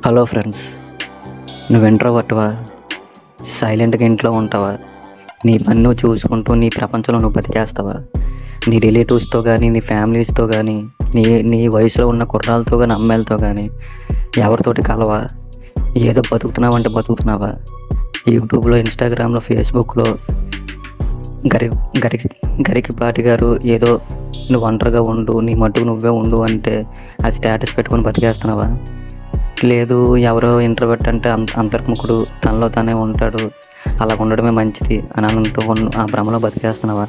Hello friends, నువ్వు ఇంట్రోవర్ట్వా? సైలెంట్గా ఇంట్లో ఉంటావా? నీ పని నువ్వు చూసుకుంటూ నీ ప్రపంచంలో నువ్వు బతికేస్తావా? నీ రిలేటివ్స్తో కానీ, నీ ఫ్యామిలీస్తో కానీ, నీ నీ వయసులో ఉన్న కుర్రాలతో కానీ, అమ్మాయిలతో కానీ ఎవరితోటి కలవా? ఏదో బతుకుతున్నావంటే బతుకుతున్నావా? యూట్యూబ్లో, ఇన్స్టాగ్రామ్లో, ఫేస్బుక్లో గరి గరి గరికిపాటి గారు ఏదో నువ్వు ఒంటరిగా ఉండు, నీ మట్టుకు నువ్వే ఉండు అంటే అది స్టేటస్ పెట్టుకొని బతికేస్తున్నావా? లేదు, ఎవరో ఇంట్రోవర్ట్ అంటే అంతర్ముఖుడు, తనలో తానే ఉంటాడు, అలా ఉండడమే మంచిది అని అంటూ ఆ భ్రమలో బతికేస్తున్నావా?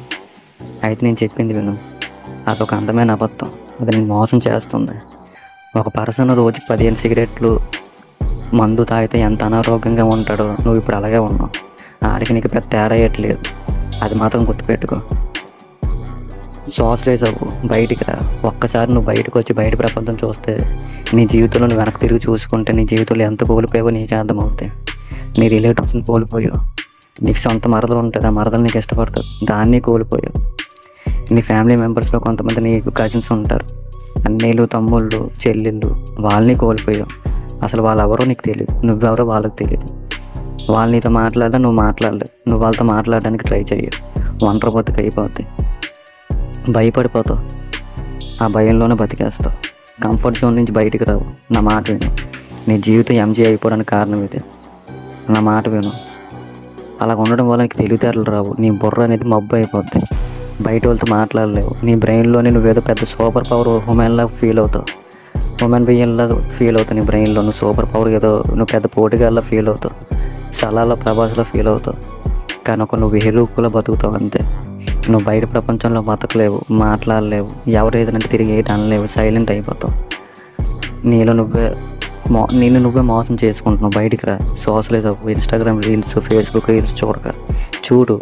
అయితే నేను చెప్పింది విను. అదొక అందమైన అబద్ధం. అది నేను మోసం చేస్తుంది. ఒక పర్సన్ రోజుకి 15 సిగరెట్లు మందు తాగితే ఎంత అనారోగ్యంగా ఉంటాడో నువ్వు ఇప్పుడు అలాగే ఉన్నావు. ఆడికి నీకు పెద్ద తేడా ఏట్లేదు, అది మాత్రం గుర్తుపెట్టుకో. సోషలైజ్ అవ్వు, బయటికి రా. ఒక్కసారి నువ్వు బయటకు వచ్చి బయట ప్రపంచం చూస్తే, నీ జీవితంలో నువ్వు వెనక్కి తిరిగి చూసుకుంటే నీ జీవితంలో ఎంత కోల్పోయావో నీకే అర్థమవుతాయి. నీ రిలేటివ్స్ని కోల్పోయావు, నీకు సొంత మరదలు ఉంటుంది, ఆ మరదలు నీకు ఇష్టపడుతుంది, దాన్ని కోల్పోయావు. నీ ఫ్యామిలీ మెంబర్స్లో కొంతమంది నీకు కజిన్స్ ఉంటారు, అన్నయ్యలు, తమ్ముళ్ళు, చెల్లెళ్ళు, వాళ్ళని కోల్పోయావు. అసలు వాళ్ళెవరో నీకు తెలియదు, నువ్వెవరో వాళ్ళకి తెలియదు. వాళ్ళు నీతో మాట్లాడడం నువ్వు మాట్లాడలేదు, నువ్వు వాళ్ళతో మాట్లాడడానికి ట్రై చెయ్యవు. ఒంటరి బతుకు అయిపోతాయి, భయపడిపోతావు, ఆ భయంలోనే బతికేస్తావు. కంఫర్ట్ జోన్ నుంచి బయటికి రావు. నా మాట విను. నీ జీవితం ఎంజీ అయిపోవడానికి కారణం ఇదే. నా మాట విను. అలా ఉండడం వల్ల నీకు తెలివితేటలు రావు, నీ బుర్ర అనేది మబ్బు అయిపోద్ది, బయట వాళ్ళతో మాట్లాడలేవు. నీ బ్రెయిన్లోనే నువ్వేదో పెద్ద సూపర్ పవర్ హ్యూమెన్లా ఫీల్ అవుతావు, హ్యూమన్ బీయింగ్లా ఫీల్ అవుతావు. నీ బ్రెయిన్లో నువ్వు సూపర్ పవర్ ఏదో నువ్వు పెద్ద పోటీగాల్లా ఫీల్ అవుతావు, సలాలో ప్రభాస్లో ఫీల్ అవుతావు. కానీ నువ్వు వేరుకులో బతుకుతావు అంతే. నువ్వు బయట ప్రపంచంలో బతకలేవు, మాట్లాడలేవు, ఎవరు ఏదంటే తిరిగి ఏటి అనలేవు, సైలెంట్ అయిపోతావు. నీలో నిన్ను నువ్వే మోసం చేసుకుంటున్నావు. బయటికి రా, సోషలైజ్ అవ్వు. ఇన్స్టాగ్రామ్ రీల్స్, ఫేస్బుక్ రీల్స్ చూడు.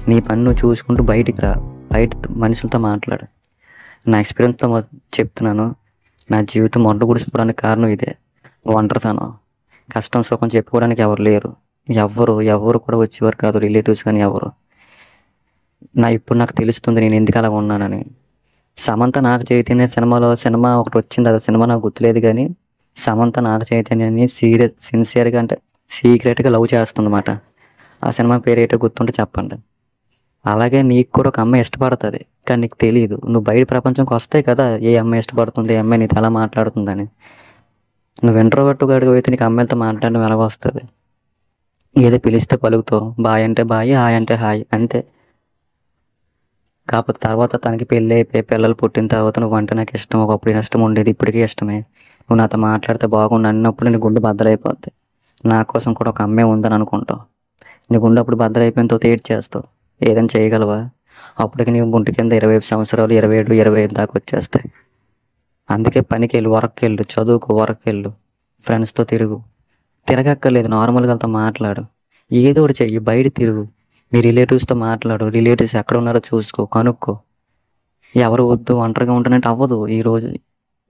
నీ పని నువ్వు చూసుకుంటూ బయటికి రా, బయట మనుషులతో మాట్లాడు. నా ఎక్స్పీరియన్స్తో చెప్తున్నాను. నా జీవితం మొండ గుడిసిపోవడానికి కారణం ఇదే, ఒంటరితనం. కష్టం సుఖం చెప్పుకోవడానికి ఎవరు లేరు, ఎవరు కూడా వచ్చేవారు కాదు, రిలేటివ్స్ కానీ ఎవరు. ఇప్పుడు నాకు తెలుస్తుంది నేను ఎందుకు అలా ఉన్నానని. సమంత నాగ చైతన్య సినిమా ఒకటి వచ్చింది, అది సినిమా నాకు గుర్తులేదు, కానీ సమంత నాగ చైతన్యాన్ని సిన్సియర్గా అంటే సీక్రెట్గా లవ్ చేస్తుందన్నమాట. ఆ సినిమా పేరు ఏంటో గుర్తుంటే చెప్పండి. అలాగే నీకు కూడా ఒక అమ్మాయి ఇష్టపడుతుంది, కానీ నీకు తెలియదు. నువ్వు బయట ప్రపంచంకి వస్తాయి కదా, ఏ అమ్మాయి ఇష్టపడుతుంది, ఏ అమ్మాయి నీతో ఎలా మాట్లాడుతుందని. నువ్వు ఇంట్రోవర్ట్ గాడికి అయితే నీకు అమ్మాయిలతో మాట్లాడడం ఎలా వస్తుంది? ఏదో పిలిస్తే పలుకుతావు, బాయ్ అంటే బాయ్, హాయ్ అంటే హాయ్, అంతే. కాకపోతే తర్వాత తనకి పెళ్ళి అయిపోయి పిల్లలు పుట్టిన తర్వాత నువ్వు అంటే నాకు ఇష్టం, ఒకప్పుడు ఇష్టం ఉండేది, ఇప్పటికీ ఇష్టమే, నువ్వు నాతో మాట్లాడితే బాగుండు అన్నప్పుడు నీ గుండె బద్దలైపోద్ది. నా కోసం కూడా ఒక అమ్మాయి ఉందని అనుకుంటావు. నీ గుండె అప్పుడు బద్దలైపోయిన తర్వాత ఏడ్ చేస్తావు. ఏదైనా చేయగలవా? అప్పటికి నీ గుండె కింద 20 సంవత్సరాలు, 27, 25 దాకా వచ్చేస్తాయి. అందుకే పనికి వెళ్ళు, వర్క్ వెళ్ళు, చదువుకో, వర్క్ వెళ్ళు, ఫ్రెండ్స్తో తిరగక్కర్లేదు, నార్మల్గా వాళ్ళతో మాట్లాడు, ఏదో ఒకటి చెయ్యి, బయట తిరుగు, మీ రిలేటివ్స్తో మాట్లాడు, రిలేటివ్స్ ఎక్కడ ఉన్నారో చూసుకో, కనుక్కో. ఎవరు వద్దు, ఒంటరిగా ఉంటానంటే అవ్వదు. ఈరోజు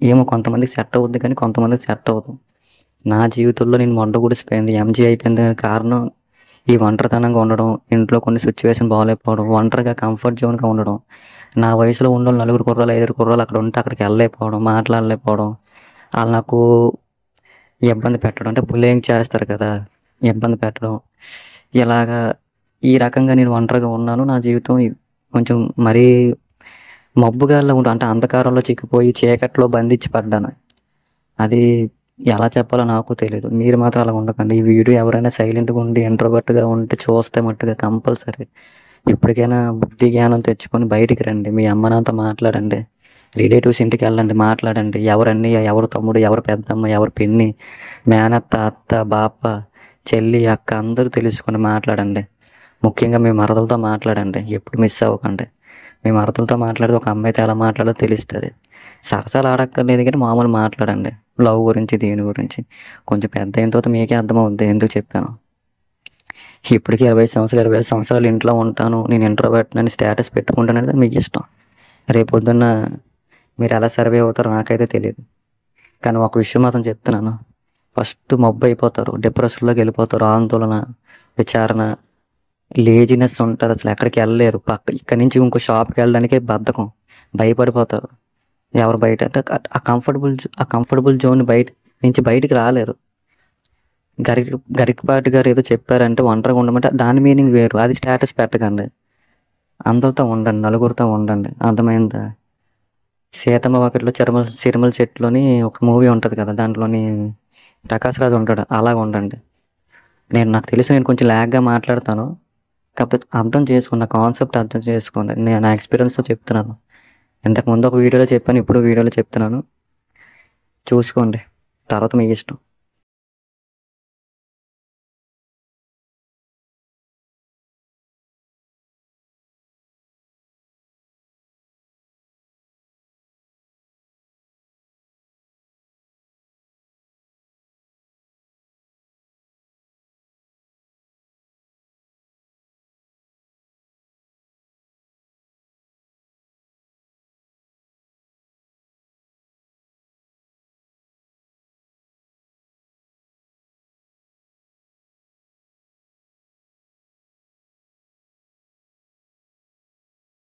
ఏమో కొంతమందికి సెట్ అవుద్ది, కానీ కొంతమందికి సెట్ అవ్వదు. నా జీవితంలో నేను మొండ గుడిసిపోయింది, ఎంజీ అయిపోయింది కారణం ఈ ఒంటరితనంగా ఉండడం, ఇంట్లో కొన్ని సిచ్యువేషన్ బాగాలేకపోవడం, ఒంటరిగా కంఫర్ట్ జోన్గా ఉండడం. నా వయసులో ఉన్న 4 కుర్రాలు, 5 కుర్రాలు అక్కడ ఉంటే అక్కడికి వెళ్ళలేకపోవడం, మాట్లాడలేకపోవడం, వాళ్ళు నాకు ఇబ్బంది పెట్టడం, అంటే బుల్లింగ్ చేస్తారు కదా, ఇబ్బంది పెట్టడం, ఇలాగా ఈ రకంగా నేను ఒంటరిగా ఉన్నాను. నా జీవితం కొంచెం మరీ మబ్బుగాల్లో ఉంటాను, అంటే అంధకారంలో చిక్కిపోయి చీకట్లో బంధించి పడ్డాను. అది ఎలా చెప్పాలో నాకు తెలియదు. మీరు మాత్రం అలా ఉండకండి. ఈ వీడియో ఎవరైనా సైలెంట్గా ఉండి ఇంట్రోవర్ట్గా ఉంటే చూస్తే మట్టుగా కంపల్సరీ ఇప్పటికైనా బుద్ధి జ్ఞానం తెచ్చుకొని బయటికి రండి. మీ అమ్మ నాన్నతో మాట్లాడండి, రిలేటివ్స్ ఇంటికి వెళ్ళండి, మాట్లాడండి. ఎవరు అన్నయ్య, ఎవరు తమ్ముడు, ఎవరు పెద్దమ్మ, ఎవరు పిన్ని, మేనత్త, అత్త, బాప, చెల్లి, అక్క అందరూ తెలుసుకొని మాట్లాడండి. ముఖ్యంగా మీ మరదలతో మాట్లాడండి, ఎప్పుడు మిస్ అవ్వకండి. మీ మరదలతో మాట్లాడితే ఒక అమ్మాయితో ఎలా మాట్లాడో తెలుస్తుంది. సరసాలు ఆడక్కర్లేదు, కానీ మామూలు మాట్లాడండి, లవ్ గురించి, దేని గురించి. కొంచెం పెద్ద అయిన తర్వాత మీకే అర్థమవుద్ది ఎందుకు చెప్పాను. ఇప్పటికీ 25 సంవత్సరాలు ఇంట్లో ఉంటాను, నేను ఇంట్రోవర్ట్ అని స్టేటస్ పెట్టుకుంటాననేది మీకు ఇష్టం. రేపొద్దున్న మీరు ఎలా సర్వే అవుతారో నాకైతే తెలియదు. కానీ ఒక విషయం మాత్రం చెప్తున్నాను, ఫస్ట్ మబ్బు అయిపోతారు, డిప్రెషన్లోకి వెళ్ళిపోతారు, ఆందోళన, విచారణ, లేజినెస్ ఉంటుంది, అసలు ఎక్కడికి వెళ్ళలేరు. ఇక్కడి నుంచి ఇంకో షాప్కి వెళ్ళడానికే బద్ధకం, భయపడిపోతారు. ఎవరు బయట అంటే ఆ కంఫర్టబుల్ జోన్ నుంచి బయటికి రాలేరు. గరికపాటి గారు ఏదో చెప్పారంటే ఒంటరిగా ఉండమంటే దాని మీనింగ్ వేరు. అది స్టేటస్ పెట్టకండి. అందరితో ఉండండి, నలుగురితో ఉండండి. అర్థమైందా? సీతమ్మ వాకిట్లో సిరిమల చెట్టులోని ఒక మూవీ ఉంటుంది కదా, దాంట్లోని ప్రకాష్ రాజ్ ఉంటాడు. అలాగ ఉండండి. నాకు తెలుసు నేను కొంచెం ల్యాగ్గా మాట్లాడతాను, కాకపోతే అర్థం చేసుకున్న కాన్సెప్ట్ అర్థం చేసుకోండి. నేను నా ఎక్స్పీరియన్స్తో చెప్తున్నాను. ఇంతకుముందు ఒక వీడియోలో చెప్పాను, ఇప్పుడు వీడియోలో చెప్తున్నాను. చూసుకోండి, తర్వాత మీ ఇష్టం.